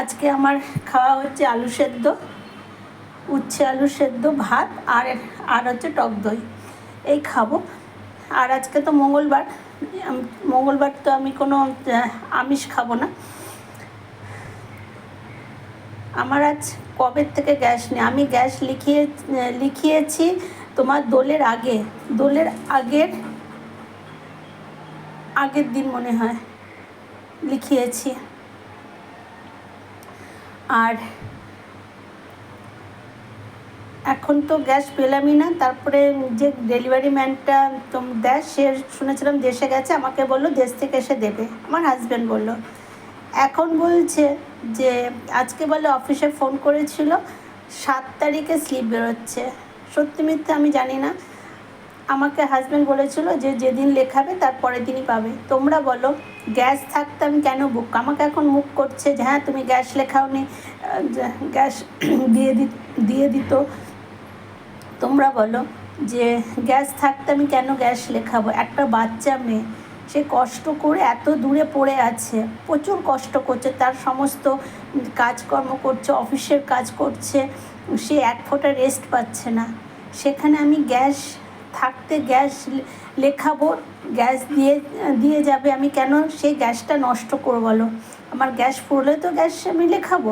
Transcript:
আজকে আমার খাওয়া হচ্ছে আলু সেদ্ধ, উচ্ছে আলু সেদ্ধ, ভাত আর হচ্ছে টক দই, এই খাবো। আর আজকে তো মঙ্গলবার তো আমি কোনো আমিষ খাবো না। আমার আজ কবের থেকে গ্যাস নেই, আমি গ্যাস লিখিয়েছি তোমার দোলের আগের দিন মনে হয় লিখিয়েছি। আর এখন তো গ্যাস পেলামই না। তারপরে যে ডেলিভারি ম্যানটা দেয়, সে শুনেছিলাম দেশে গেছে, আমাকে বললো দেশ থেকে এসে দেবে, আমার হাজব্যান্ড বললো। এখন বলছে যে আজকে বলে অফিসে ফোন করেছিল, 7 তারিখে স্লিপ বেরোচ্ছে। সত্যি মিথ্যে আমি জানি না। আমাকে হাজব্যান্ড বলেছিল যে যেদিন লেখাবে তার পরের দিনই পাবে। তোমরা বলো, গ্যাস থাকতে আমি কেন আমাকে এখন মুখ করছে যে হ্যাঁ তুমি গ্যাস লেখাওনি, গ্যাস দিয়ে দিত। তোমরা বলো যে গ্যাস থাকতে আমি কেন গ্যাস লেখাবো? একটা বাচ্চা মেয়ে, সে কষ্ট করে এত দূরে পড়ে আছে, প্রচুর কষ্ট করছে, তার সমস্ত কাজকর্ম করছে, অফিসের কাজ করছে, সে এক ফোঁটা রেস্ট পাচ্ছে না। সেখানে আমি গ্যাস থাকতে গ্যাস লেখাবো, গ্যাস দিয়ে যাবে, আমি কেন সেই গ্যাসটা নষ্ট করবো? বলো, আমার গ্যাস ফুরলে তো গ্যাস আমি লেখাবো।